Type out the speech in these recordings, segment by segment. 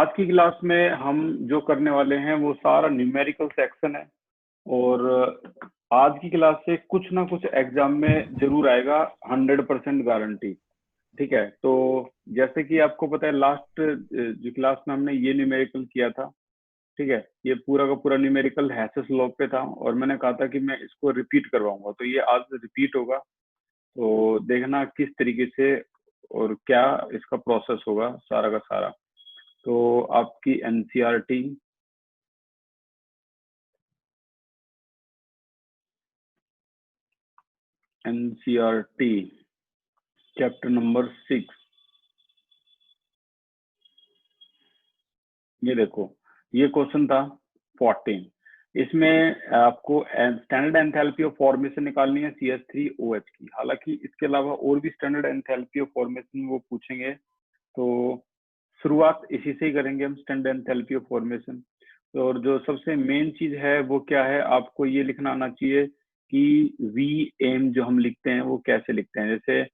आज की क्लास में हम जो करने वाले हैं वो सारा न्यूमेरिकल सेक्शन है और आज की क्लास से कुछ ना कुछ एग्जाम में जरूर आएगा, 100% गारंटी। ठीक है, तो जैसे कि आपको पता है लास्ट जो क्लास में हमने ये न्यूमेरिकल किया था, ठीक है, ये पूरा का पूरा न्यूमेरिकल हैसेस लॉ पे था और मैंने कहा था कि मैं इसको रिपीट करवाऊंगा, तो ये आज रिपीट होगा। तो देखना किस तरीके से और क्या इसका प्रोसेस होगा सारा का सारा। तो आपकी एनसीईआरटी चैप्टर नंबर 6, ये देखो, ये क्वेश्चन था 14। इसमें आपको स्टैंडर्ड एंथैल्पी ऑफ फॉर्मेशन निकालनी है CH3OH की। हालांकि इसके अलावा और भी स्टैंडर्ड एंथैल्पी ऑफ फॉर्मेशन वो पूछेंगे, तो शुरुआत इसी से ही करेंगे हम, स्टैंडर्ड एंथैल्पी ऑफ फॉर्मेशन। और जो सबसे मेन चीज है वो क्या है, आपको ये लिखना आना चाहिए कि VM जो हम लिखते हैं वो कैसे लिखते हैं। जैसे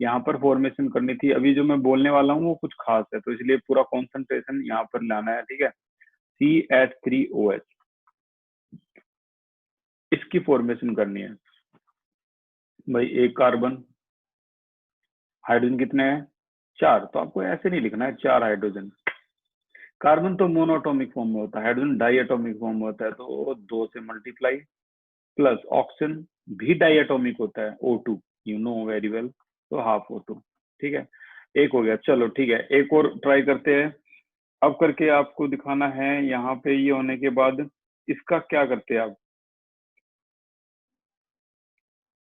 यहाँ पर फॉर्मेशन करनी थी, अभी जो मैं बोलने वाला हूँ वो कुछ खास है, तो इसलिए पूरा कॉन्सेंट्रेशन यहाँ पर लाना है। ठीक है, CH3OH इसकी फॉर्मेशन करनी है भाई। एक कार्बन, हाइड्रोजन कितने हैं? 4। तो आपको ऐसे नहीं लिखना है 4 हाइड्रोजन। कार्बन तो मोनोएटॉमिक फॉर्म में होता है, हाइड्रोजन डाइएटॉमिक फॉर्म में होता है, तो 2 से मल्टीप्लाई, प्लस ऑक्सीजन भी डाइएटॉमिक होता है, O2, you know very well, तो हाफ O2। ठीक है, एक हो गया। चलो ठीक है, एक और ट्राई करते हैं। अब करके आपको दिखाना है, यहाँ पे ये होने के बाद इसका क्या करते हैं आप,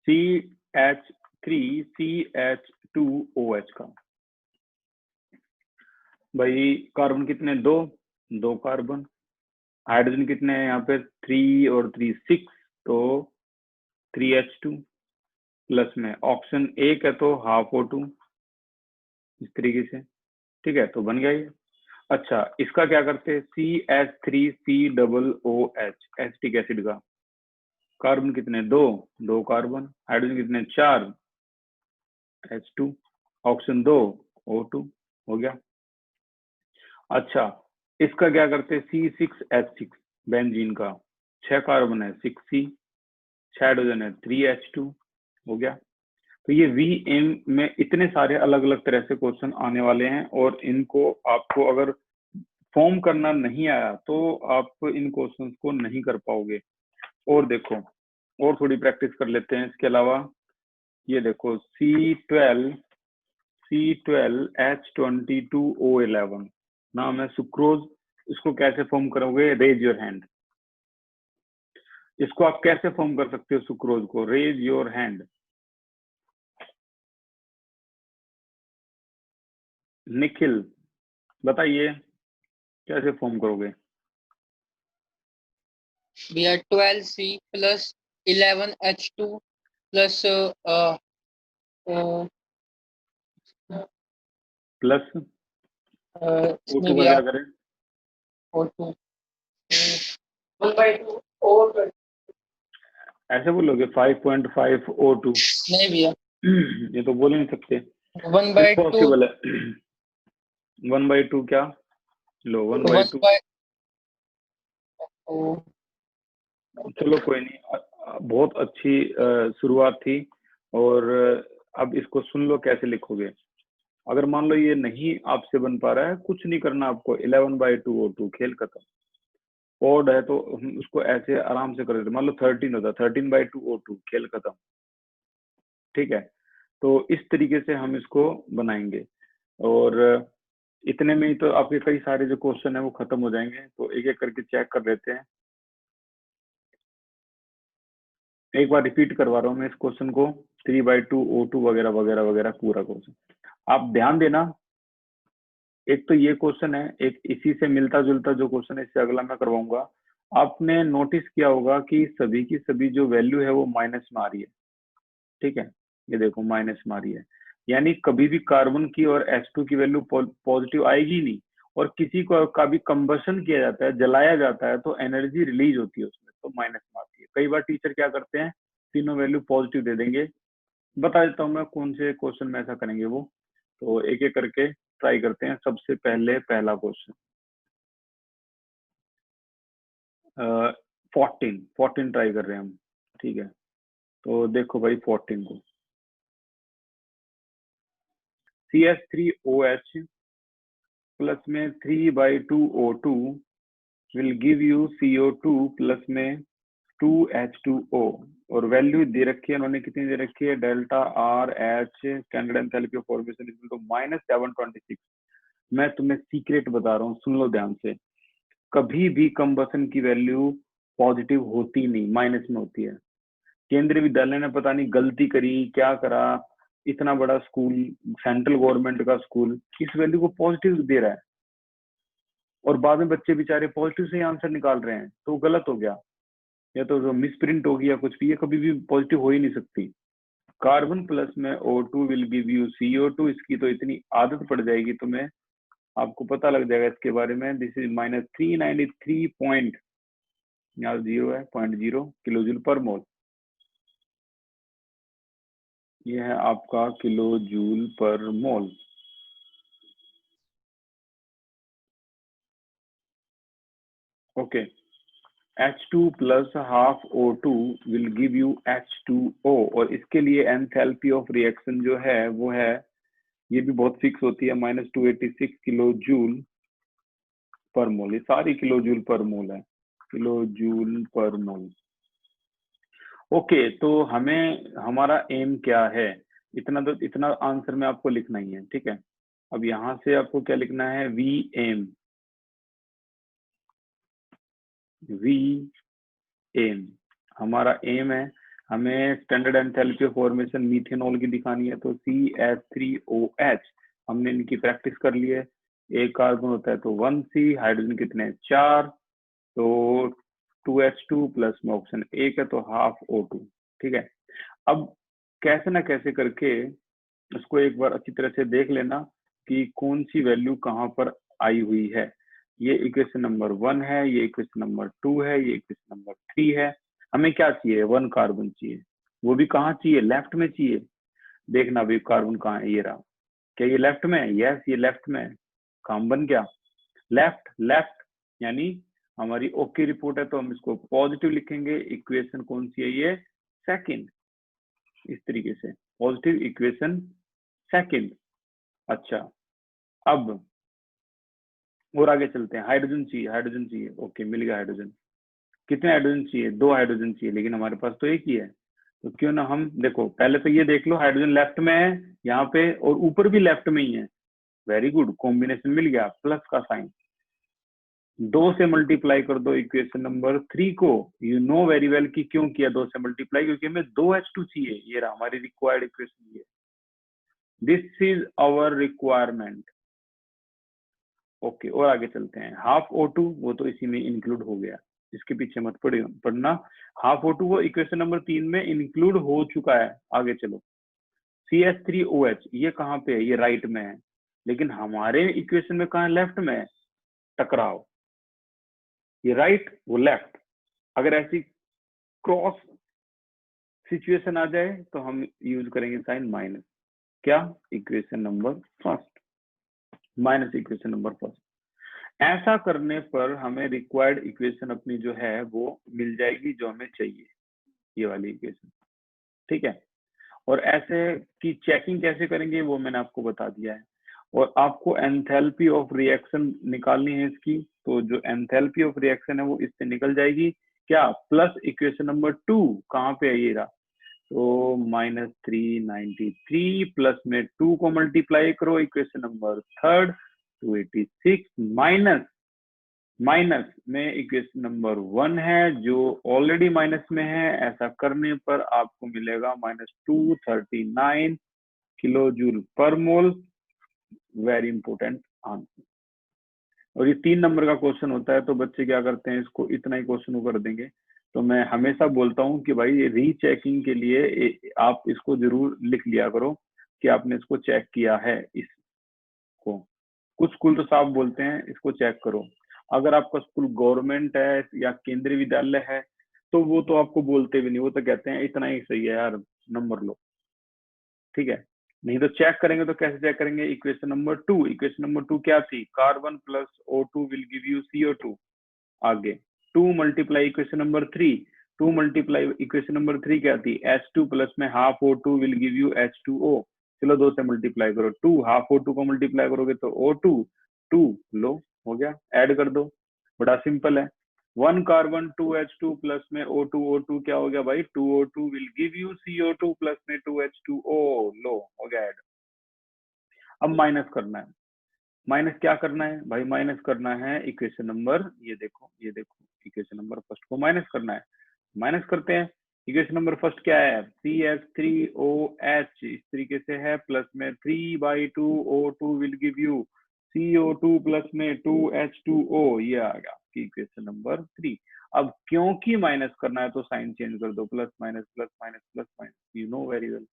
CH3CH2OH का। भाई कार्बन कितने? 2 कार्बन। हाइड्रोजन कितने हैं यहाँ पे? 3 और 3 6, तो 3H2, प्लस में ऑक्सीजन 1 है तो हाफ O2, इस तरीके से। ठीक है, तो बन गया ये। अच्छा, इसका क्या करते हैं? CH3COOH, एसिटिक एसिड का। कार्बन कितने? 2 कार्बन। हाइड्रोजन कितने? 4, H2, ऑक्सीजन 2, O2, हो गया। अच्छा, इसका क्या करते हैं? C6H6, बेंजीन का। 6 कार्बन है, 6C, 6 हाइड्रोजन है, 3H2, हो गया। तो ये VM में इतने सारे अलग अलग तरह से क्वेश्चन आने वाले हैं और इनको आपको अगर फॉर्म करना नहीं आया तो आप इन क्वेश्चंस को नहीं कर पाओगे। और देखो, और थोड़ी प्रैक्टिस कर लेते हैं इसके अलावा। ये देखो, C12H22O11 नाम है सुक्रोज। इसको कैसे फॉर्म करोगे? Raise your hand. इसको आप कैसे फॉर्म कर सकते हो सुक्रोज को? Raise your hand. निखिल बताइए कैसे फॉर्म करोगे? भैया 12C plus 11H2 plus plus इसमें O2 का भैया क्या करें? O2 1/2 और ऐसे बोलोगे 5.5 O2? नहीं भैया, ये तो बोल ही नहीं सकते, 1/2 इम्पॉसिबल है। 1/2 क्या? लो 1/2। चलो कोई नहीं, बहुत अच्छी शुरुआत थी। और अब इसको सुन लो कैसे लिखोगे। अगर मान लो ये नहीं आपसे बन पा रहा है, कुछ नहीं करना आपको, 11/2 O2, खेल खत्म। ओड है तो हम उसको ऐसे आराम से कर देते। मान लो 13 होता, 13/2 O2, खेल खत्म। ठीक है, तो इस तरीके से हम इसको बनाएंगे और इतने में ही तो आपके कई सारे जो क्वेश्चन है वो खत्म हो जाएंगे। तो एक एक करके चेक कर लेते हैं। एक बार रिपीट करवा रहा हूँ मैं इस क्वेश्चन को, 3/2 O2 वगैरह वगैरह वगैरह, पूरा क्वेश्चन आप ध्यान देना। एक तो ये क्वेश्चन है, एक इसी से मिलता जुलता जो क्वेश्चन है इससे अगला मैं करवाऊंगा। आपने नोटिस किया होगा कि सभी की सभी जो वैल्यू है वो माइनस में आ रही है। ठीक है, ये देखो माइनस में आ रही है, यानी कभी भी कार्बन की और H2 की वैल्यू पॉजिटिव आएगी नहीं। और किसी को का भी कंबशन किया जाता है, जलाया जाता है, तो एनर्जी रिलीज होती है उसमें, तो माइनस में आती है। कई बार टीचर क्या करते हैं, तीनों वैल्यू पॉजिटिव दे देंगे। बता देता हूँ मैं कौन से क्वेश्चन में ऐसा करेंगे वो। तो एक एक करके ट्राई करते हैं। सबसे पहले पहला क्वेश्चन, 14 ट्राई कर रहे हैं हम, ठीक है। तो देखो भाई 14 को, CH3OH प्लस में 3/2O2 will give you CO2 plus में 2H2O, और वैल्यू दे रखी है उन्होंने, कितनी दे रखी है, delta RH standard enthalpy of formation equal to -726। मैं तुम्हें सीक्रेट बता रहा हूँ, सुन लो ध्यान से, कभी भी कंबसन की वैल्यू पॉजिटिव होती नहीं, माइनस में होती है। केंद्रीय विद्यालय ने पता नहीं गलती करी, क्या करा, इतना बड़ा स्कूल, सेंट्रल गवर्नमेंट का स्कूल, इस वैल्यू को पॉजिटिव दे रहा है, और बाद में बच्चे बेचारे पॉजिटिव से ही आंसर निकाल रहे हैं, तो गलत हो गया, या तो जो मिसप्रिंट हो गया कुछ भी, ये कभी भी पॉजिटिव हो ही नहीं सकती। कार्बन प्लस में O2 will give you CO2, इसकी तो इतनी आदत पड़ जाएगी तुम्हें, आपको पता लग जाएगा इसके बारे में। दिस इज -393 पॉइंट, यहाँ 0 है, 0.0 किलो जूल पर मोल, ये है आपका kilo joule per mole. Okay, H2 plus half O2 will give you H2O, और इसके लिए एंथैल्पी ऑफ रिएक्शन जो है वो है, ये भी बहुत फिक्स होती है, -286 किलो जूल पर मोल, ये सारी किलो जूल पर मोल है, kilo joule per mole. Okay, तो हमें, हमारा एम क्या है, इतना तो, इतना आंसर में आपको लिखना ही है, ठीक है। अब यहाँ से आपको क्या लिखना है, वी एम, हमारा एम है, हमें standard enthalpy of formation methanol की दिखानी है, तो CH3OH, हमने इनकी प्रैक्टिस कर ली है, एक कार्बन होता है तो 1C, हाइड्रोजन कितने हैं, 4, तो 2H2 प्लस में ऑप्शन 1 है, तो हाफ O2, ठीक है। अब कैसे ना कैसे करके उसको एक बार अच्छी तरह से देख लेना कि कौन सी वैल्यू कहाँ पर आई हुई है। ये इक्वेशन नंबर 1 है, ये इक्वेशन नंबर 2 है, ये इक्वेशन नंबर 3 है। हमें क्या चाहिए, 1 कार्बन चाहिए, वो भी कहाँ चाहिए, लेफ्ट में चाहिए। देखना अभी कार्बन कहाँ है, ये रहा, क्या ये लेफ्ट में है, यस ये लेफ्ट में है, काम बन गया, लेफ्ट लेफ्ट, यानी हमारी ओके रिपोर्ट है, तो हम इसको पॉजिटिव लिखेंगे। इक्वेशन कौन सी है, ये सेकंड, इस तरीके से पॉजिटिव इक्वेशन सेकंड। अच्छा, अब और आगे चलते हैं, हाइड्रोजन चाहिए, हाइड्रोजन चाहिए, ओके मिल गया हाइड्रोजन। कितने हाइड्रोजन चाहिए, 2 हाइड्रोजन चाहिए, लेकिन हमारे पास तो एक ही है, तो क्यों ना हम, देखो पहले तो ये देख लो, हाइड्रोजन लेफ्ट में है यहाँ पे, और ऊपर भी लेफ्ट में ही है, वेरी गुड, कॉम्बिनेशन मिल गया, प्लस का साइन, 2 से मल्टीप्लाई कर दो इक्वेशन नंबर 3 को। यू नो वेरी वेल कि क्यों किया 2 से मल्टीप्लाई, क्योंकि हमें 2H2 चाहिए, ये रहा हमारी रिक्वायर्ड इक्वेशन, ये this is our requirement. Okay, और आगे चलते हैं, हाफ O2 वो तो इसी में इंक्लूड हो गया, इसके पीछे मत पढ़ना, हाफ O2 वो इक्वेशन नंबर 3 में इंक्लूड हो चुका है। आगे चलो, CH3OH ये कहाँ पे है, ये राइट में है, लेकिन हमारे इक्वेशन में कहाँ, लेफ्ट में है, टकराव, ये राइट वो लेफ्ट, अगर ऐसी क्रॉस सिचुएशन आ जाए तो हम यूज करेंगे साइन माइनस, क्या, equation number first, minus equation number first. ऐसा करने पर हमें रिक्वायर्ड इक्वेशन अपनी जो है वो मिल जाएगी, जो हमें चाहिए, ये वाली इक्वेशन, ठीक है। और ऐसे की चेकिंग कैसे करेंगे वो मैंने आपको बता दिया है, और आपको एंथैल्पी ऑफ रिएक्शन निकालनी है इसकी, तो जो एंथैल्पी ऑफ रिएक्शन है वो इससे निकल जाएगी, क्या, प्लस इक्वेशन नंबर 2 कहाँ पे है, ये रहा, तो -393 प्लस में 2 को मल्टीप्लाई करो, इक्वेशन नंबर 3 286 माइनस माइनस में इक्वेशन नंबर 1 है जो ऑलरेडी माइनस में है, ऐसा करने पर आपको मिलेगा -239 किलो जूल पर मोल, वेरी इंपॉर्टेंट आंसर। और ये 3 नंबर का क्वेश्चन होता है, तो बच्चे क्या करते हैं, इसको इतना ही क्वेश्चन कर देंगे। तो मैं हमेशा बोलता हूँ कि भाई रीचेकिंग के लिए आप इसको जरूर लिख लिया करो कि आपने इसको चेक किया है, इसको, कुछ स्कूल तो साफ बोलते हैं इसको चेक करो, अगर आपका स्कूल गवर्नमेंट है या केंद्रीय विद्यालय है तो वो तो आपको बोलते भी नहीं, वो तो कहते हैं इतना ही सही है यार, नंबर लो, ठीक है। नहीं तो चेक करेंगे तो कैसे चेक करेंगे, इक्वेशन नंबर 2, इक्वेशन नंबर 2 क्या थी, carbon plus O2 will give you CO2, आगे 2 multiply equation number 3, 2 multiply equation number 3 क्या थी, H2 प्लस में half O2 will give you H2O। चलो 2 से मल्टीप्लाई करो, 2 हाफ O2 को मल्टीप्लाई करोगे तो O2, 2 लो हो गया, ऐड कर दो, बड़ा सिंपल है। 1 कार्बन 2H2 प्लस में O2, O2 क्या हो गया भाई, 2O2 will give you CO2 plus में 2H2O, लो हो गया ऐड। अब माइनस करना है, माइनस क्या करना है भाई, माइनस करना है इक्वेशन नंबर, ये देखो इक्वेशन नंबर फर्स्ट को माइनस करना है, माइनस करते हैं। इक्वेशन नंबर फर्स्ट क्या है, CH3OH इस तरीके से है, प्लस में 3/2 O2 will give you CO2 plus में 2H2O, ये आ गया आपकी इक्वेशन नंबर 3। अब क्योंकि माइनस करना है तो साइन चेंज कर दो, plus minus plus minus plus minus, you know very well.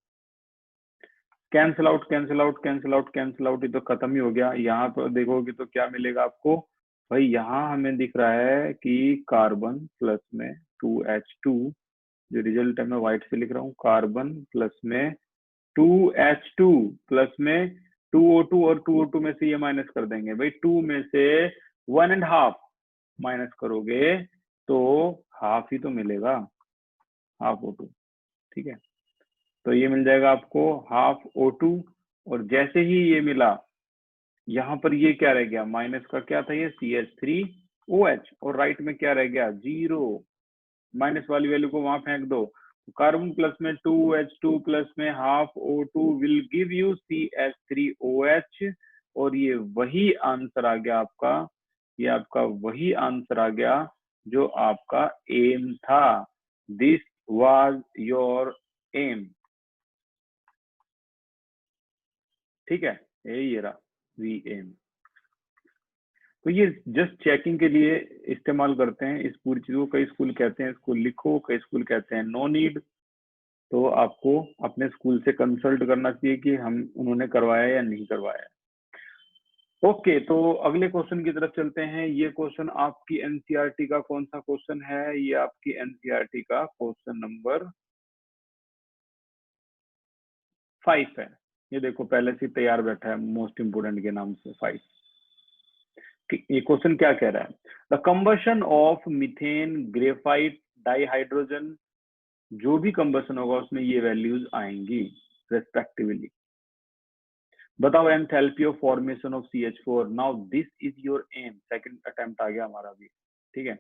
Cancel out cancel out cancel out cancel out, ये तो खत्म ही हो गया। यहाँ पर देखोगे तो क्या मिलेगा आपको भाई, यहाँ हमें दिख रहा है कि कार्बन प्लस में 2H2, जो रिजल्ट है मैं व्हाइट से लिख रहा हूँ, कार्बन प्लस में 2H2 प्लस में 2O2, और 2O2 में से ये माइनस कर देंगे भाई, 2 में से 1.5 माइनस करोगे तो हाफ ही तो मिलेगा, हाफ O2, ठीक है। तो ये मिल जाएगा आपको हाफ O2, और जैसे ही ये मिला यहाँ पर ये क्या रह गया, माइनस का क्या था ये CH3OH, और राइट में क्या रह गया 0, माइनस वाली वैल्यू को वहां फेंक दो। कार्बन प्लस में 2H2 प्लस में half O2 will give you CH3OH, और ये वही आंसर आ गया आपका, ये आपका वही आंसर आ गया जो आपका एम था, दिस वाज योर एम, ठीक है, ये रहा VM। तो ये जस्ट चेकिंग के लिए इस्तेमाल करते हैं इस पूरी चीज को। कई स्कूल कहते हैं इसको लिखो, कई स्कूल कहते हैं नो नीड, तो आपको अपने स्कूल से कंसल्ट करना चाहिए कि हम उन्होंने करवाया या नहीं करवाया। ओके, तो अगले क्वेश्चन की तरफ चलते हैं। ये क्वेश्चन आपकी एनसीईआरटी का कौन सा क्वेश्चन है, ये आपकी एनसीईआरटी का क्वेश्चन नंबर 5 है। ये देखो पहले से तैयार बैठा है मोस्ट इंपोर्टेंट के नाम से 5। ये क्वेश्चन क्या कह रहा है, the combustion of methane graphite dihydrogen, जो भी कंबशन होगा उसमें ये वैल्यूज आएंगी रेस्पेक्टिवली। बताओ enthalpy of formation of CH4। Now this is your um, second attempt आ गया हमारा भी, ठीक है।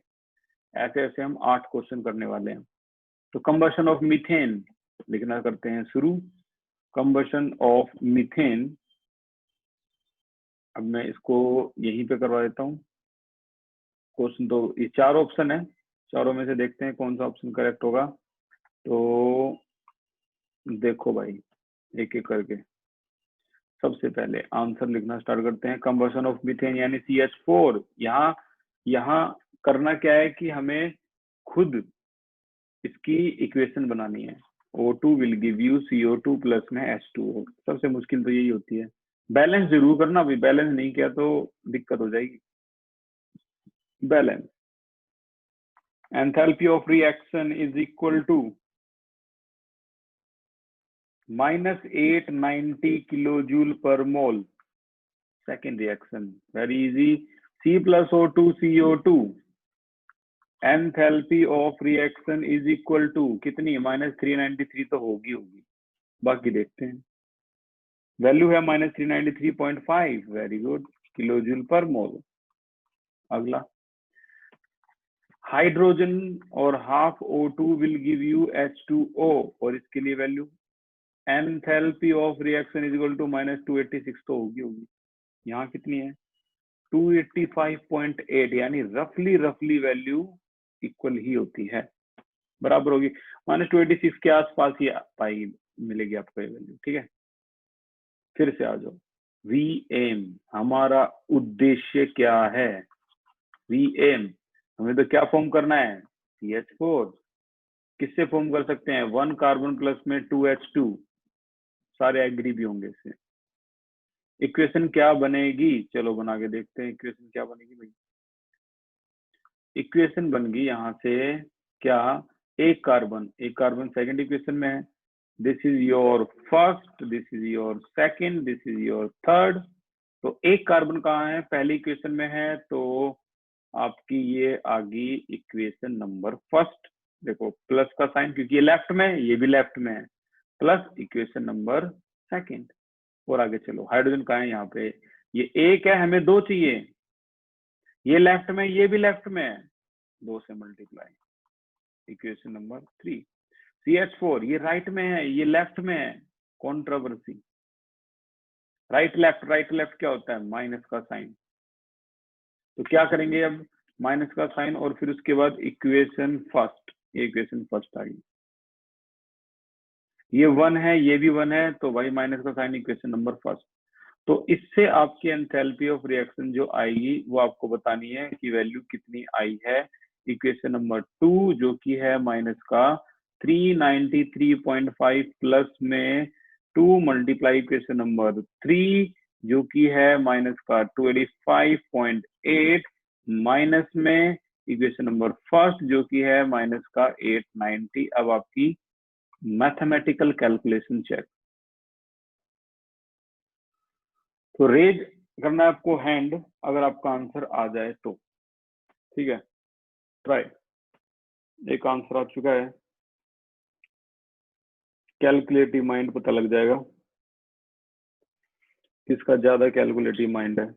ऐसे ऐसे हम 8 क्वेश्चन करने वाले हैं। तो कंबशन ऑफ मीथेन लिखना करते हैं शुरू। कंबशन ऑफ मीथेन, अब मैं इसको यहीं पे करवा देता हूँ क्वेश्चन। तो ये 4 ऑप्शन है, चारों में से देखते हैं कौन सा ऑप्शन करेक्ट होगा। तो देखो भाई एक एक करके, सबसे पहले आंसर लिखना स्टार्ट करते हैं। कंबशन ऑफ मीथेन यानी CH4, यहाँ करना क्या है कि हमें खुद इसकी इक्वेशन बनानी है। O2 will give you CO2 plus में H2O। सबसे मुश्किल तो यही होती है। बैलेंस जरूर करना भाई, बैलेंस नहीं किया तो दिक्कत हो जाएगी। Balance, enthalpy of reaction is equal to -890 kilojoule per mole. Second reaction very easy, C plus O2 CO2, enthalpy of reaction is equal to कितनी, -393 तो होगी, बाकी देखते हैं। वैल्यू है -393.5, वेरी गुड, किलोजूल पर मोल। अगला, हाइड्रोजन और half O2 will give you H2O, और इसके लिए value enthalpy of reaction is equal to -286 तो होगी। यहाँ कितनी है 285.8, यानी रफली वैल्यू इक्वल ही होती है, बराबर होगी। -286 के आसपास ही पाई मिलेगी आपको ये वैल्यू, ठीक है। फिर से आ जाओ, VM हमारा उद्देश्य क्या है, VM हमें तो क्या फॉर्म करना है, CH4। किससे फॉर्म कर सकते हैं, 1 कार्बन प्लस में 2H2, सारे एग्री भी होंगे इससे। इक्वेशन क्या बनेगी, चलो बना के देखते हैं इक्वेशन क्या बनेगी भाई। इक्वेशन बन गई यहाँ से क्या, एक कार्बन सेकंड इक्वेशन में है, this is your first, this is your second, this is your third. तो एक कार्बन कहाँ है, पहली इक्वेशन में है, तो आपकी ये आ गई इक्वेशन नंबर फर्स्ट। देखो प्लस का साइन, क्योंकि ये लेफ्ट में है, ये भी लेफ्ट में है, प्लस इक्वेशन नंबर सेकंड। और आगे चलो, हाइड्रोजन कहाँ है यहाँ पे, ये एक है, हमें दो चाहिए, ये लेफ्ट में, ये भी लेफ्ट में है, दो से मल्टीप्लाई, इक्वेशन नंबर 3। CH4 ये राइट में है, ये लेफ्ट में है, कॉन्ट्रोवर्सी। राइट लेफ्ट क्या होता है, माइनस का साइन। तो क्या करेंगे अब, माइनस का साइन और फिर उसके बाद इक्वेशन फर्स्ट, इक्वेशन फर्स्ट आ गई, ये 1 है, ये भी 1 है, तो भाई माइनस का साइन, इक्वेशन नंबर फर्स्ट। तो इससे आपकी एंथैल्पी ऑफ रिएक्शन जो आएगी वो आपको बतानी है कि वैल्यू कितनी आई है। इक्वेशन नंबर 2 जो कि है माइनस का 393.5 प्लस में 2 मल्टीप्लाई इक्वेशन नंबर 3 जो कि है माइनस का 285.8 माइनस में इक्वेशन नंबर फर्स्ट जो कि है माइनस का 890। अब आपकी मैथमेटिकल कैलकुलेशन चेक। तो रेज करना है आपको हैंड, अगर आपका आंसर आ जाए तो, ठीक है, ट्राई। एक आंसर आ चुका है, कैलकुलेटिव माइंड पता लग जाएगा किसका ज्यादा कैलकुलेटिव माइंड है।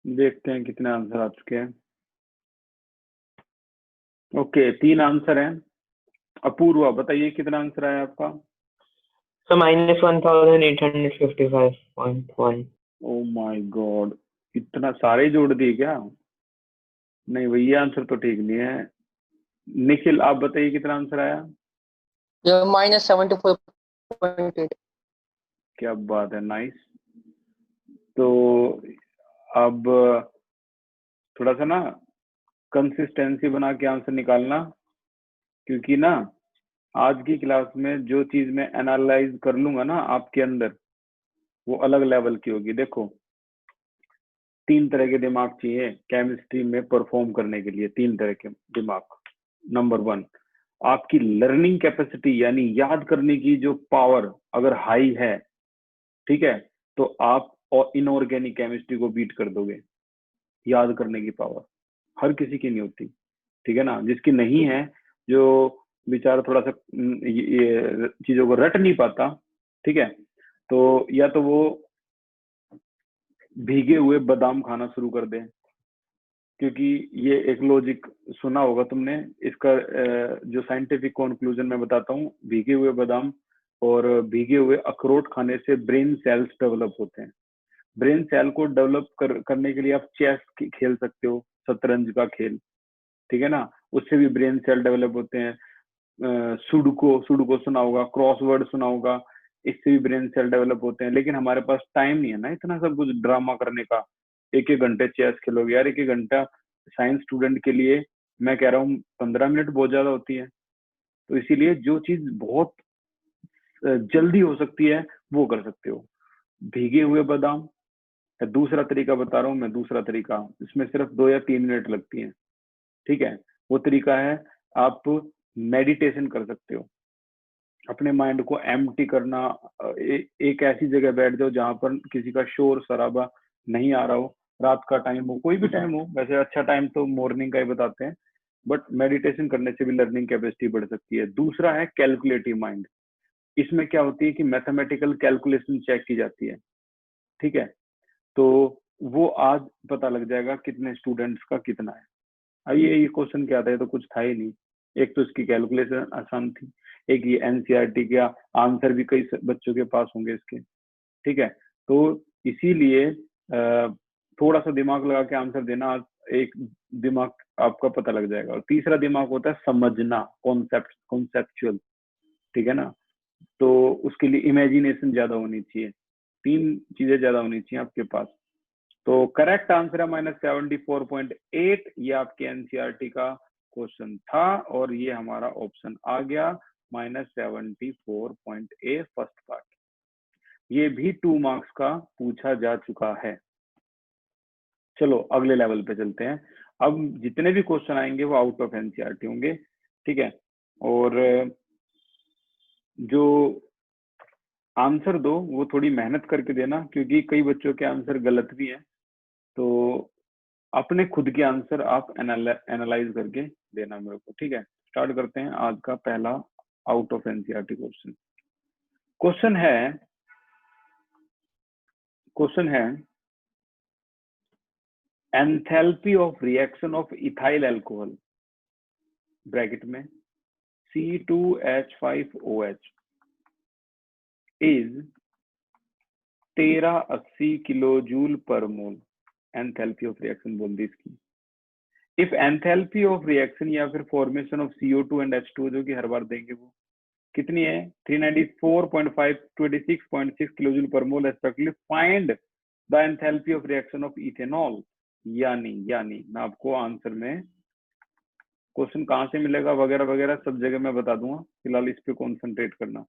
देखते हैं कितने आंसर आ चुके हैं। ओके, 3 आंसर हैं। अपूर्वा बताइए कितना आंसर आया आपका। So -1855.1. ओ माय गॉड, इतना सारे जोड़ दिए क्या? नहीं भाई, ये आंसर तो ठीक नहीं है। निखिल आप बताइए कितना आंसर आया। Yeah, -74.8. क्या बात है, नाइस। तो अब थोड़ा सा ना कंसिस्टेंसी बना के आंसर निकालना, क्योंकि ना आज की क्लास में जो चीज मैं एनालाइज कर लूंगा ना आपके अंदर, वो अलग लेवल की होगी। देखो 3 तरह के दिमाग चाहिए केमिस्ट्री में परफॉर्म करने के लिए, 3 तरह के दिमाग। नंबर 1, आपकी लर्निंग कैपेसिटी यानी याद करने की जो पावर अगर हाई है, ठीक है, तो आप इनऑर्गेनिक केमिस्ट्री को बीट कर दोगे। याद करने की पावर हर किसी की नहीं होती, ठीक है ना। जिसकी नहीं है, जो बेचारा थोड़ा सा ये चीजों को रट नहीं पाता, ठीक है, तो या तो वो भीगे हुए बादाम खाना शुरू कर दे, क्योंकि ये एक लॉजिक सुना होगा तुमने इसका। जो साइंटिफिक कंक्लूजन मैं बताता हूँ, भीगे हुए बादाम और भीगे हुए अखरोट खाने से ब्रेन सेल्स डेवलप होते हैं। ब्रेन सेल को डेवलप करने के लिए आप चेस खेल सकते हो, शतरंज का खेल, ठीक है ना, उससे भी ब्रेन सेल डेवलप होते हैं। सुडुको सुना होगा, क्रॉसवर्ड सुना होगा, इससे भी ब्रेन सेल डेवलप होते हैं। लेकिन हमारे पास टाइम नहीं है ना इतना सब कुछ ड्रामा करने का। 1-1 घंटे चेस खेलोगे यार, 1-1 घंटा साइंस स्टूडेंट के लिए, मैं कह रहा हूँ 15 मिनट बहुत ज्यादा होती है। तो इसीलिए जो चीज बहुत जल्दी हो सकती है वो कर सकते हो, भीगे हुए बादाम। दूसरा तरीका बता रहा हूँ मैं, दूसरा तरीका, इसमें सिर्फ 2 या 3 मिनट लगती है, ठीक है। वो तरीका है, आप मेडिटेशन कर सकते हो, अपने माइंड को एम्प्टी करना। एक ऐसी जगह बैठ जाओ जहां पर किसी का शोर शराबा नहीं आ रहा हो, रात का टाइम हो, कोई भी टाइम हो, वैसे अच्छा टाइम तो मॉर्निंग का ही बताते हैं, बट मेडिटेशन करने से भी लर्निंग कैपेसिटी बढ़ सकती है। दूसरा है कैलकुलेटिव माइंड। इसमें क्या होती है कि मैथमेटिकल कैलकुलेशन चेक की जाती है, ठीक है। तो वो आज पता लग जाएगा कितने स्टूडेंट्स का कितना है। अब ये क्वेश्चन क्या था, ये तो कुछ था ही नहीं। एक तो इसकी कैलकुलेशन आसान थी, एक ये एनसीईआरटी का आंसर भी कई बच्चों के पास होंगे इसके, ठीक है। तो इसीलिए थोड़ा सा दिमाग लगा के आंसर देना, एक दिमाग आपका पता लग जाएगा। और तीसरा दिमाग होता है समझना, कॉन्सेप्चुअल, ठीक है ना। तो उसके लिए इमेजिनेशन ज्यादा होनी चाहिए, 3 चीजें ज्यादा होनी चाहिए आपके पास। तो करेक्ट आंसर है -74.8। ये आपके एनसीईआरटी का क्वेश्चन था और ये हमारा ऑप्शन आ गया -74.8 फर्स्ट पार्ट। ये भी 2 मार्क्स का पूछा जा चुका है। चलो अगले लेवल पे चलते हैं। अब जितने भी क्वेश्चन आएंगे वो आउट ऑफ एनसीईआरटी होंगे, ठीक है। और जो आंसर दो वो थोड़ी मेहनत करके देना, क्योंकि कई बच्चों के आंसर गलत भी हैं। तो अपने खुद के आंसर आप एनालाइज करके देना मेरे को, ठीक है। स्टार्ट करते हैं आज का पहला out of NCERT question. Question है enthalpy of reaction of ethyl alcohol bracket में C2H5OH is 1380 kilo joule per mole. Enthalpy of reaction बोल दी इसकी। इफ एंथैल्पी ऑफ रिएक्शन या फिर formation of CO2 and H2 जो कि हर बार देंगे, वो कितनी है 394.5 26.6 kilo joule per mole respectively. Find the enthalpy of reaction of ethanol. यानी मैं आपको आंसर में क्वेश्चन कहाँ से मिलेगा वगैरह वगैरह सब जगह मैं बता दूंगा, फिलहाल इस पे कॉन्सेंट्रेट करना।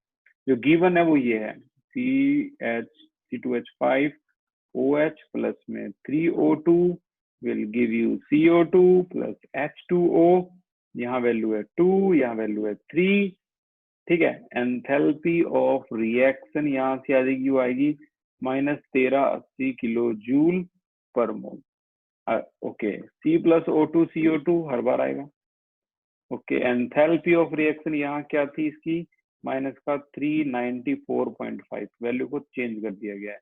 जो गिवन है वो ये है C2H5OH प्लस में 3O2 will give you CO2 plus H2O। यहाँ वैल्यू है 2, यहाँ वैल्यू है 3, ठीक है। एंथैल्पी ऑफ रिएक्शन यहाँ से आ जाएगी, वो आएगी -1380 kilo joule per mole. Okay, C plus O2 CO2 हर बार आएगा। ओके, एंथैल्पी ऑफ रिएक्शन यहाँ क्या थी इसकी, माइनस का 394.5, वैल्यू को चेंज कर दिया गया है,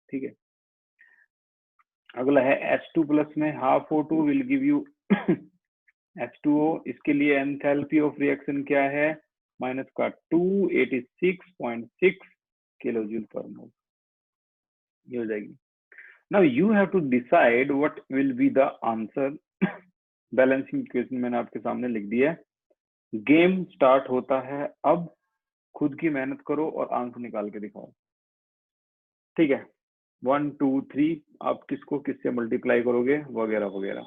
ठीक है। अगला है H2 प्लस में half O2 will give you H2O। इसके लिए एंथैल्पी ऑफ रिएक्शन क्या है, माइनस का 286.6 किलो जूल पर मोल, ये हो जाएगी। Now you have to decide what will be the answer. Balancing equation मैंने आपके सामने लिख दिया है। गेम स्टार्ट होता है अब। खुद की मेहनत करो और आंसर निकाल के दिखाओ, ठीक है। 1 2 3 आप किसको किससे मल्टीप्लाई करोगे वगैरह वगैरह।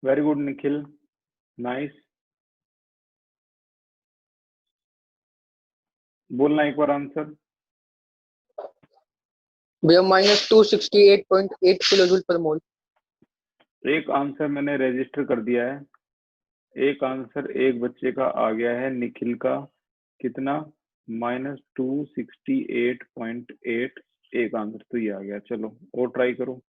Very good Nikhil, nice. बोलना एक बार आंसर। भैया -268.8 किलो जूल पर मोल। एक आंसर मैंने रजिस्टर कर दिया है, एक आंसर एक बच्चे का आ गया है, निखिल का कितना -268.8, एक आंसर तो ये आ गया। चलो और ट्राई करो।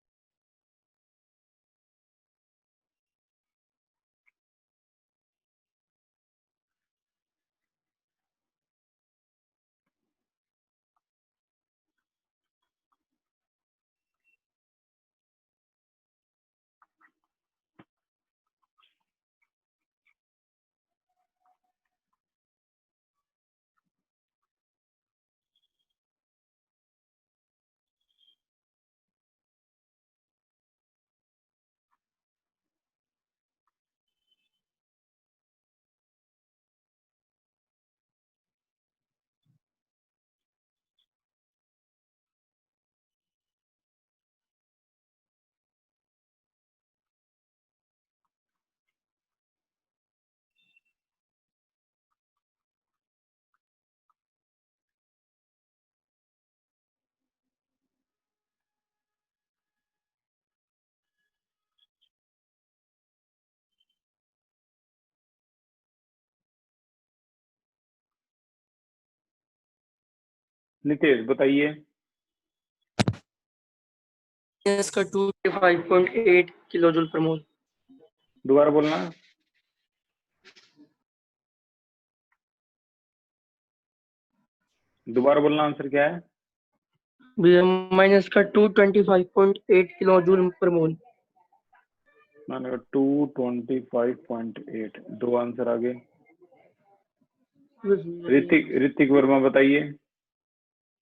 नितेश बताइए। इसका 225.8 किलो जूल पर मोल। दोबारा बोलना। दोबारा बोलना, आंसर क्या है? भैया माइनस का 225.8 किलो जूल पर मोल। मैंने 225.8, दो आंसर आगे। ऋतिक वर्मा बताइए।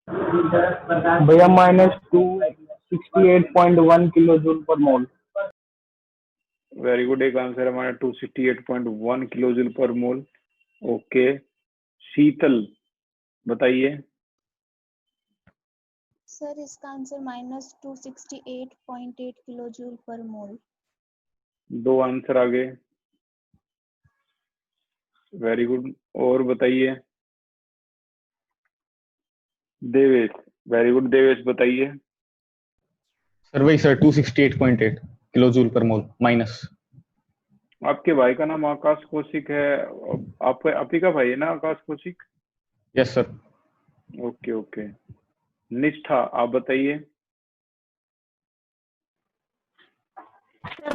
भैया -268.1 किलो जूल पर मोल। वेरी गुड, एक आंसर हमारा 268.1 kilo joule per mole. Okay, शीतल बताइए। सर इसका आंसर -268.8 किलो जूल पर मोल। दो आंसर आगे। वेरी गुड, और बताइए। देवेश, वेरी गुड, देवेश बताइए। सर वही sir 268.8 kilo joule per mole minus. आपके भाई का नाम आकाश कौशिक है, आप ही का भाई है ना Aakash Kaushik? Yes sir. Okay okay, Nishtha आप बताइए।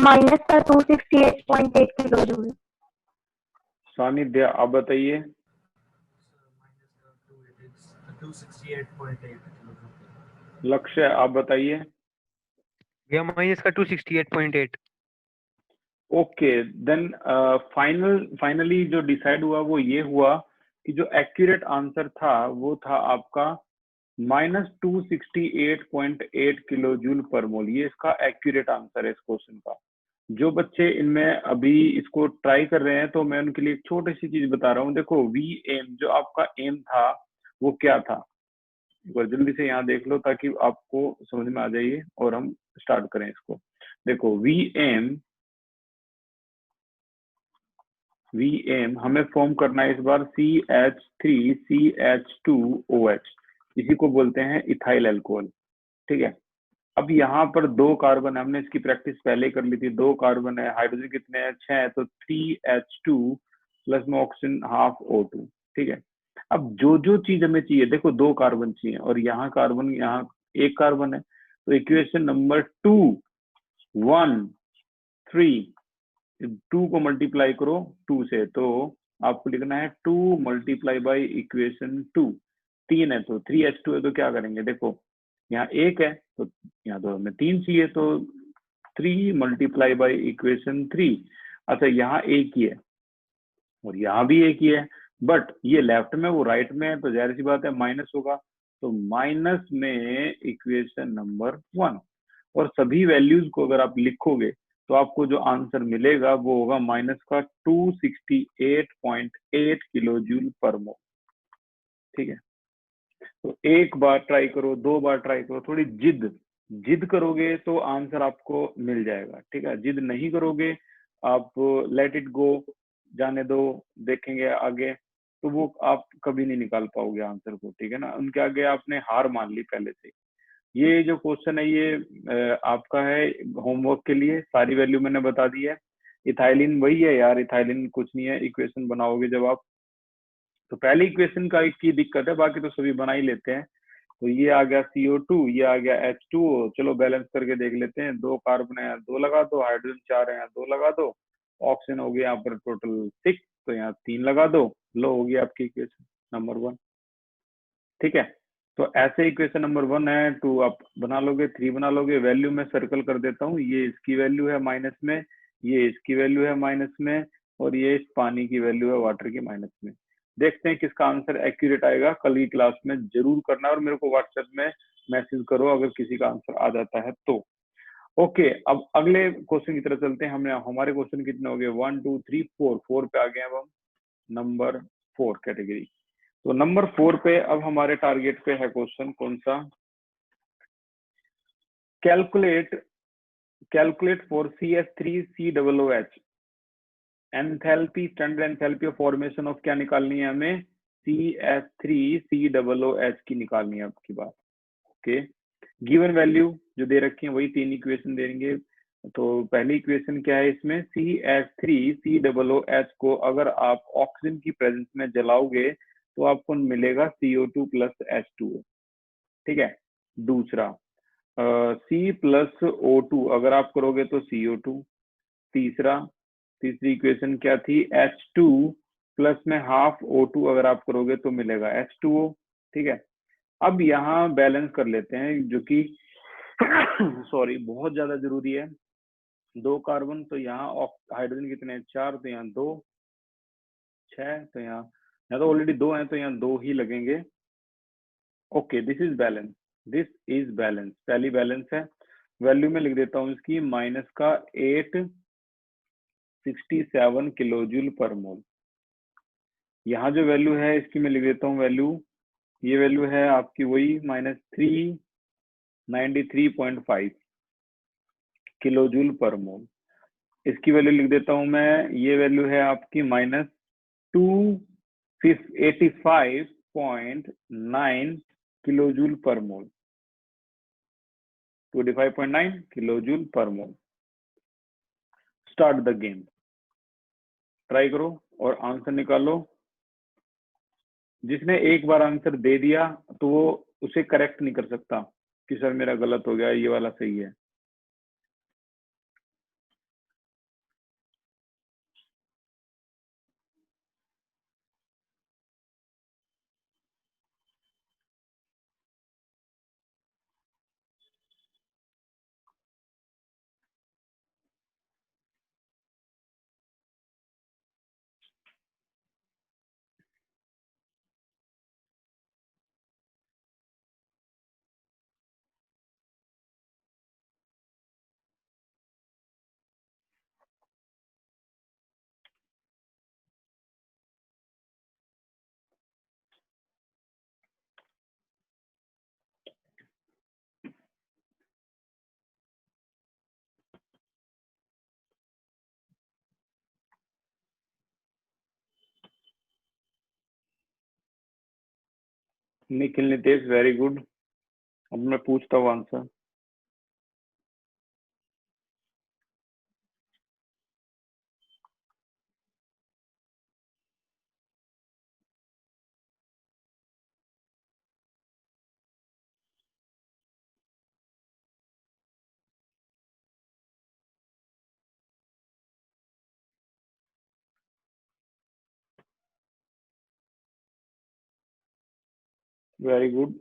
माइनस का 268.8 किलो जूल। सानिध्य आप बताइए। 268.8। लक्ष्य आप बताइए। भैया माइनस का 268.8। ओके देन, फाइनली जो डिसाइड हुआ वो ये हुआ कि जो एक्यूरेट आंसर था वो था आपका -268.8 किलो जूल पर मोल। ये इसका एक्यूरेट आंसर है इस क्वेश्चन का। जो बच्चे इनमें अभी इसको ट्राई कर रहे हैं तो मैं उनके लिए एक छोटी सी चीज बता रहा हूँ। देखो वी एम, जो आपका एम था वो क्या था, एक बार जल्दी से यहाँ देख लो ताकि आपको समझ में आ जाइए और हम स्टार्ट करें इसको। देखो वी एम हमें फॉर्म करना है इस बार CH3CH2OH, इसी को बोलते हैं इथाइल अल्कोहल। ठीक है, अब यहाँ पर दो कार्बन है, हमने इसकी प्रैक्टिस पहले कर ली थी। दो कार्बन है, हाइड्रोजन कितने हैं? 6 है, तो 3H2 प्लस में ऑक्सीजन ½ O2। ठीक है, अब जो जो चीज हमें चाहिए, देखो दो कार्बन चाहिए और यहाँ कार्बन, यहाँ एक कार्बन है, तो इक्वेशन नंबर 2 1 3, 2 को मल्टीप्लाई करो 2 से, तो आपको लिखना है 2 मल्टीप्लाई बाई इक्वेशन 2। 3 है तो 3H2 है, तो क्या करेंगे? देखो यहाँ एक है तो यहाँ तो हमें 3 चाहिए, तो 3 मल्टीप्लाई बाई इक्वेशन 3। अच्छा, यहाँ एक ही है और यहाँ भी एक ही है, बट ये लेफ्ट में वो राइट में है, तो जाहिर सी बात है माइनस होगा, तो माइनस में इक्वेशन नंबर 1। और सभी वैल्यूज को अगर आप लिखोगे तो आपको जो आंसर मिलेगा वो होगा माइनस का 268.8 किलो जूल पर मोल। ठीक है, तो एक बार ट्राई करो, दो बार ट्राई करो, थोड़ी जिद करोगे तो आंसर आपको मिल जाएगा। ठीक है, जिद नहीं करोगे, आप लेट इट गो, जाने दो, देखेंगे आगे, तो वो आप कभी नहीं निकाल पाओगे आंसर को। ठीक है ना, उनके आगे आपने हार मान ली पहले से। ये जो क्वेश्चन है ये आपका है होमवर्क के लिए, सारी वैल्यू मैंने बता दी है। इथाइलिन वही है यार, इथाइलिन कुछ नहीं है। इक्वेशन बनाओगे जब आप, तो पहली इक्वेशन का एक की दिक्कत है, बाकी तो सभी बना ही लेते हैं। तो ये आ गया CO2, ये आ गया H2O। चलो बैलेंस करके देख लेते हैं। दो कार्बन है, दो लगा दो, हाइड्रोजन 4 है, दो लगा दो, ऑक्सीजन हो गया यहाँ पर टोटल 6, तो यहाँ 3 लगा दो, लो हो गया आपकी इक्वेशन नंबर 1। ठीक है, तो ऐसे इक्वेशन नंबर 1 है, 2 आप बना लोगे, 3 बना लोगे। वैल्यू में सर्कल कर देता हूँ, ये इसकी वैल्यू है माइनस में, ये इसकी वैल्यू है माइनस में, और ये इस पानी की वैल्यू है वाटर की माइनस में। देखते हैं किसका आंसर एक्यूरेट आएगा। कल की क्लास में जरूर करना और मेरे को व्हाट्सएप में मैसेज करो अगर किसी का आंसर आ जाता है तो। ओके, अब अगले क्वेश्चन की तरफ चलते हैं। हमारे क्वेश्चन कितने हो गए? 1 2 3 4 पे आ गए। अब हम नंबर 4 कैटेगरी, तो नंबर 4 पे अब हमारे टारगेट पे है क्वेश्चन कौन सा? Calculate for CH3COOH enthalpy, standard enthalpy of formation of, क्या निकालनी है हमें? CH3COOH की निकालनी है आपकी बात। ओके, गिवन वैल्यू जो दे रखी है वही तीन इक्वेशन देंगे। तो पहली इक्वेशन क्या है इसमें? CH3COOH को अगर आप ऑक्सीजन की प्रेजेंस में जलाओगे तो आपको मिलेगा CO2 प्लस H2O। ठीक है। दूसरा C+O2 अगर आप करोगे तो CO2। तीसरी इक्वेशन क्या थी, H2 प्लस में हाफ O2 अगर आप करोगे तो मिलेगा H2O। ठीक है, अब यहाँ बैलेंस कर लेते हैं जो कि सॉरी बहुत ज्यादा जरूरी है। 2 कार्बन, तो यहाँ हाइड्रोजन कितने हैं, 4, तो यहाँ 2, 6, तो यहाँ तो ऑलरेडी 2 हैं तो यहाँ 2 ही लगेंगे। Okay, this is balance, this is balance, पहली बैलेंस है। वैल्यू में लिख देता हूँ इसकी माइनस का 867 किलोजूल पर मोल। यहाँ जो वैल्यू है इसकी मैं लिख देता हूँ वैल्यू, ये वैल्यू है आपकी वही -393.5 किलोजूल पर मोल। इसकी वैल्यू लिख देता हूं मैं, ये वैल्यू है आपकी -285.9 kilojoule per mole, 285.9 kilojoule per mole. Start the game, try करो और आंसर निकालो। जिसने एक बार आंसर दे दिया तो वो उसे करेक्ट नहीं कर सकता कि सर मेरा गलत हो गया, ये वाला सही है। Nikhil Nitesh, very good. अब मैं पूछता हूँ आंसर। Very good.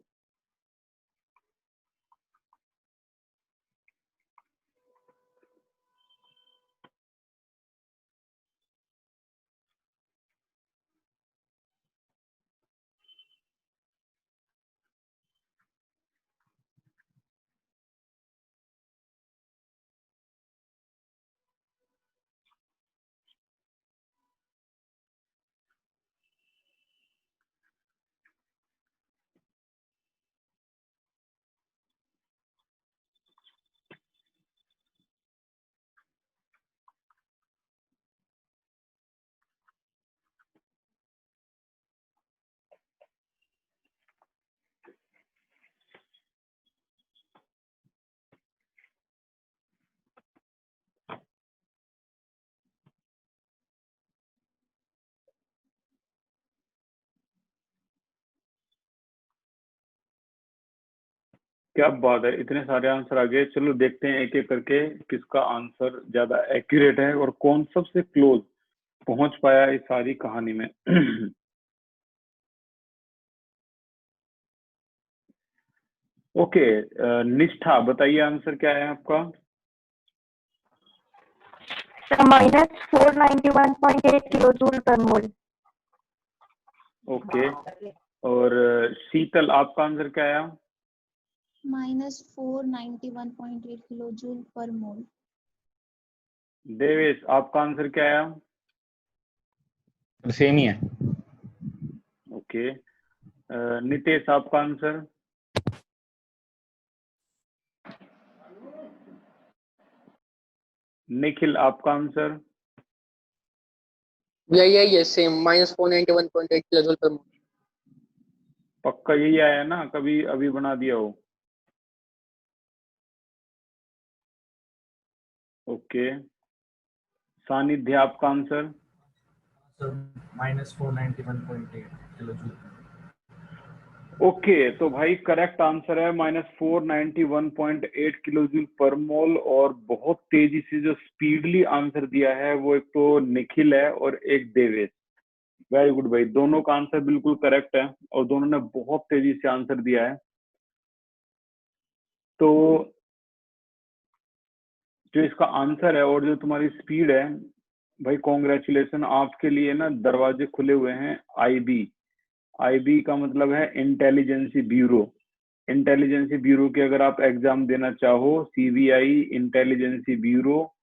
क्या बात है, इतने सारे आंसर आ गए। चलो देखते हैं एक एक करके किसका आंसर ज्यादा एक्यूरेट है और कौन सबसे क्लोज पहुंच पाया इस सारी कहानी में। ओके, निष्ठा बताइए आंसर क्या है आपका। -491.8 kilojule per mole. ओके, और शीतल आपका आंसर क्या आया। -491.8 kilojule per mole. देवेश आपका आंसर क्या आया। सेम ही है। ओके, नितेश आपका आंसर। निखिल आपका आंसर। यही है सेम, -491.8 kilojule per mole. पक्का यही आया ना, कभी अभी बना दिया हो। ओके, सानिध्य आपका आंसर। Sir -491.8 kilojoule. ओके तो भाई करेक्ट आंसर है -491.8 किलो जूल पर मोल। और बहुत तेजी से जो स्पीडली आंसर दिया है वो एक तो निखिल है और एक देवेश। वेरी गुड भाई, दोनों का आंसर बिल्कुल करेक्ट है और दोनों ने बहुत तेजी से आंसर दिया है। तो जो इसका आंसर है और जो तुम्हारी स्पीड है भाई, कॉन्ग्रेचुलेशन, आपके लिए ना दरवाजे खुले हुए हैं आईबी। आईबी का मतलब है इंटेलिजेंसी ब्यूरो। इंटेलिजेंसी ब्यूरो के अगर आप एग्जाम देना चाहो, सीबीआई इंटेलिजेंसी ब्यूरो,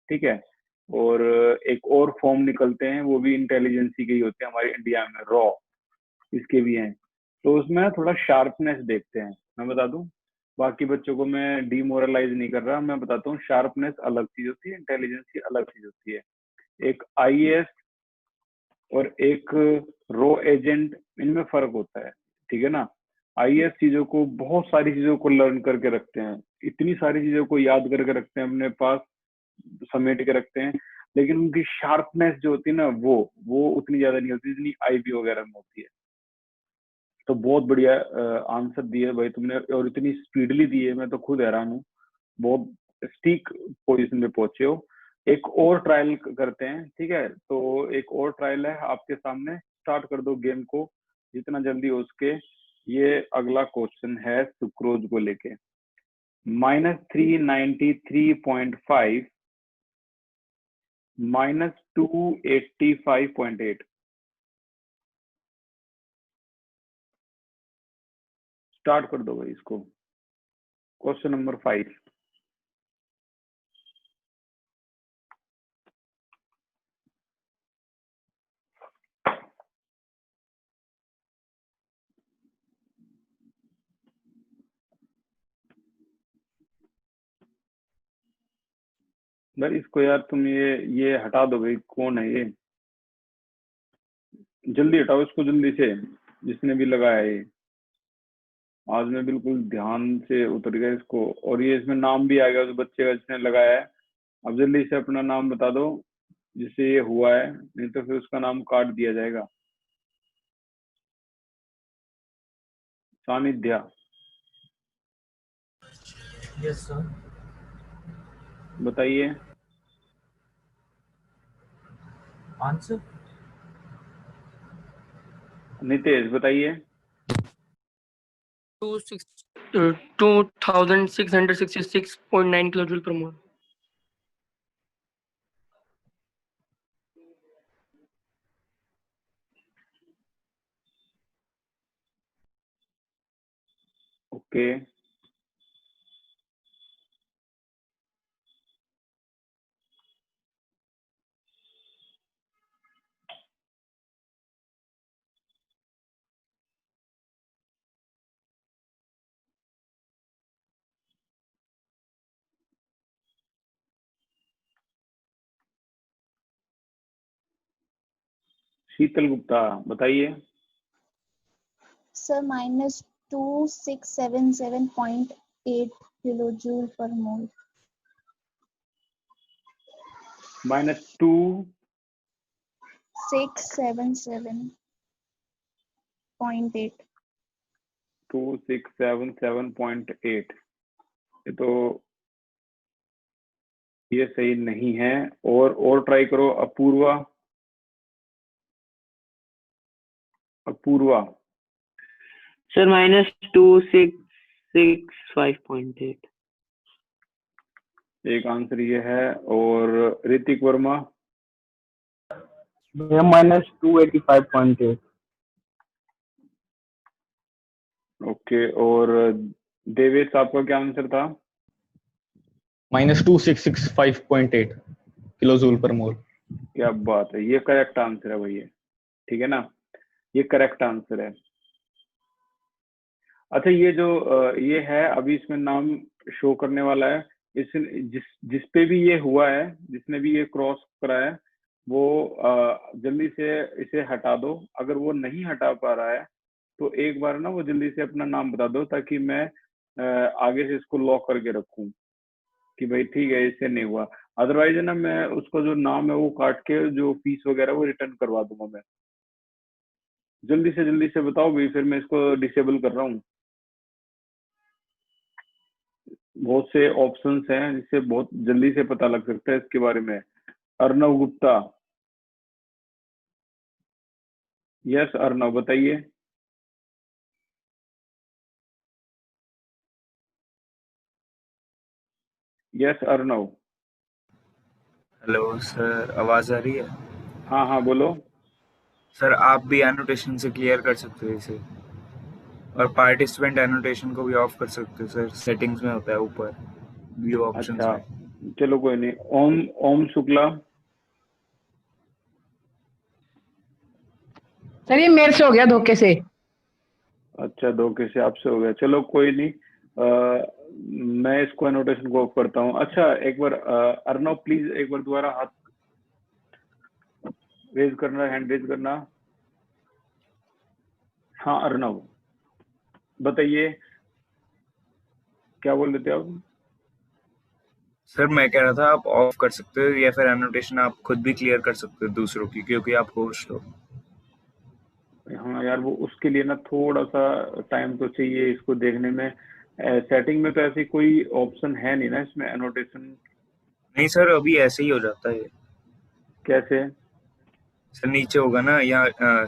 ठीक है। और एक और फॉर्म निकलते हैं, वो भी इंटेलिजेंसी के ही होते हैं हमारे इंडिया में, रॉ, इसके भी हैं। तो उसमें ना थोड़ा शार्पनेस देखते हैं। मैं बता दूं, बाकी बच्चों को मैं डिमोरलाइज नहीं कर रहा, मैं बताता हूँ शार्पनेस अलग चीज होती है, इंटेलिजेंसी अलग चीज होती है। एक आईएएस और एक रो एजेंट, इनमें फर्क होता है, ठीक है ना। आईएएस चीजों को, बहुत सारी चीजों को लर्न करके रखते हैं, इतनी सारी चीजों को याद करके रखते हैं, अपने पास समेट के रखते हैं, लेकिन उनकी शार्पनेस जो होती है ना, वो उतनी ज्यादा नहीं होती जितनी आईबी वगैरह में होती है। तो बहुत बढ़िया आंसर दिए भाई तुमने, और इतनी स्पीडली दिए, मैं तो खुद हैरान हूँ। बहुत स्टीक पोजीशन पे पहुंचे हो। एक और ट्रायल करते हैं, ठीक है। तो एक और ट्रायल है आपके सामने, स्टार्ट कर दो गेम को जितना जल्दी हो सके। ये अगला क्वेश्चन है सुक्रोज को लेके। -393.5 -285.8। स्टार्ट कर दो भाई इसको, क्वेश्चन नंबर 5। भाई इसको यार तुम ये हटा दो भाई, कौन है ये? जल्दी हटाओ इसको, जल्दी से, जिसने भी लगाया है ये। आज मैं बिल्कुल ध्यान से उतर गया इसको, और ये इसमें नाम भी आ गया उस बच्चे का जिसने लगाया है। अब जल्दी से अपना नाम बता दो जिससे ये हुआ है, नहीं तो फिर उसका नाम काट दिया जाएगा। Sanidhya, yes sir. बताइए। आंसर नितेश बताइए। 2666.9 kilojule per mole. ओके, शीतल गुप्ता बताइए। Sir -2677.8 kilojule per mole. -2 677.8. 2677.8। ये तो, ये सही नहीं है। और ट्राई करो। अपूर्वा, अपूर्वा। Sir, -2665.8. एक आंसर ये है। और ऋतिक वर्मा, -285.8। ओके। और देवेश, आपका क्या आंसर था? -2665.8 किलो जूल पर मोल। क्या बात है, ये करेक्ट आंसर है भैया, ठीक है ना, ये करेक्ट आंसर है। अच्छा, ये जो ये है अभी इसमें नाम शो करने वाला है, इस जिस पे भी ये हुआ है, जिसने भी ये क्रॉस करा है, वो जल्दी से इसे हटा दो। अगर वो नहीं हटा पा रहा है तो एक बार ना वो जल्दी से अपना नाम बता दो, ताकि मैं आगे से इसको लॉक करके रखूं कि भाई ठीक है, इससे नहीं हुआ। अदरवाइज है ना, मैं उसका जो नाम है वो काट के जो फीस वगैरह वो रिटर्न करवा दूंगा मैं। जल्दी से बताओ भी, फिर मैं इसको डिसेबल कर रहा हूँ। बहुत से ऑप्शंस हैं जिससे बहुत जल्दी से पता लग सकता है इसके बारे में। अर्णव गुप्ता, यस अर्णव बताइए। यस अर्णव। हेलो सर, आवाज आ रही है? हाँ हाँ बोलो। सर आप भी एनोटेशन से क्लियर कर सकते हो इसे, और पार्टिसिपेंट एनोटेशन को भी ऑफ कर सकते हो सर, सेटिंग्स में होता है ऊपर व्यू ऑप्शंस अच्छा में। चलो कोई नहीं। ओम ओम शुक्ला, सर ये मेरे से हो गया धोखे से। अच्छा धोखे से आपसे हो गया, चलो कोई नहीं। मैं इसको एनोटेशन को ऑफ करता हूँ। अच्छा एक बार अर्णव प्लीज एक बार दोबारा हाथ रेज करना, हैंड रेज करना। हाँ अर्णव बताइए, क्या बोल रहे थे आप? सर मैं कह रहा था आप ऑफ कर सकते हो, या फिर एनोटेशन आप खुद भी क्लियर कर सकते हो दूसरों की, क्योंकि आप होस्ट हो। हाँ यार वो उसके लिए ना थोड़ा सा टाइम तो चाहिए इसको देखने में। सेटिंग में तो ऐसी कोई ऑप्शन है नहीं ना इसमें एनोटेशन। नहीं सर, अभी ऐसे ही हो जाता है। कैसे? सर नीचे होगा ना, यहाँ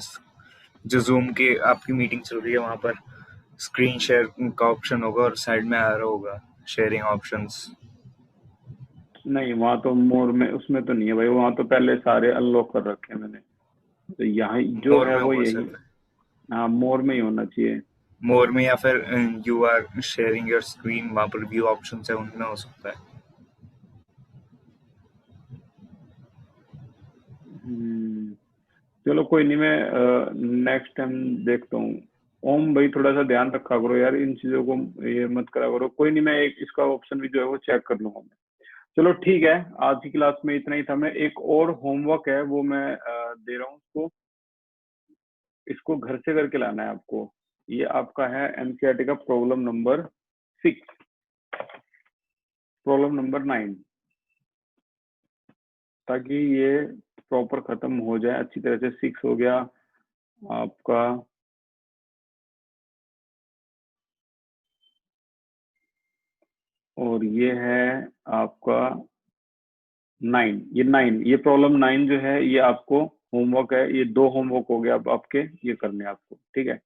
जो जूम के आपकी मीटिंग चल रही है वहां पर स्क्रीन शेयर का ऑप्शन होगा, और साइड में आ रहा होगा शेयरिंग ऑप्शंस। नहीं वहाँ तो मोर में उसमें तो नहीं है भाई, वहाँ तो पहले सारे अनलॉक कर रखे हैं मैंने। तो यहाँ जो मोर है में वो होगा यही। सर, हाँ मोर में ही होना चाहिए। मोर में, या फिर you are sharing your screen, वहां पर व्यू ऑप्शन है उनमें हो सकता है। चलो कोई नहीं, मैं नेक्स्ट टाइम देखता हूँ। ओम भाई थोड़ा सा ध्यान रखा करो यार, इन चीजों को ये मत करा करो। कोई नहीं, मैं एक इसका ऑप्शन भी जो है वो चेक कर लूंगा मैं। चलो ठीक है, आज की क्लास में इतना ही था। मैं एक और होमवर्क है वो मैं दे रहा हूँ उसको, इसको घर से करके लाना है आपको। ये आपका है एनसीईआरटी का प्रॉब्लम नंबर 6, प्रॉब्लम नंबर 9, ताकि ये प्रॉपर खत्म हो जाए अच्छी तरह से। 6 हो गया आपका, और ये है आपका 9। ये 9, ये प्रॉब्लम 9 जो है ये आपको होमवर्क है। ये 2 होमवर्क हो गया अब आपके, ये करने हैं आपको, ठीक है।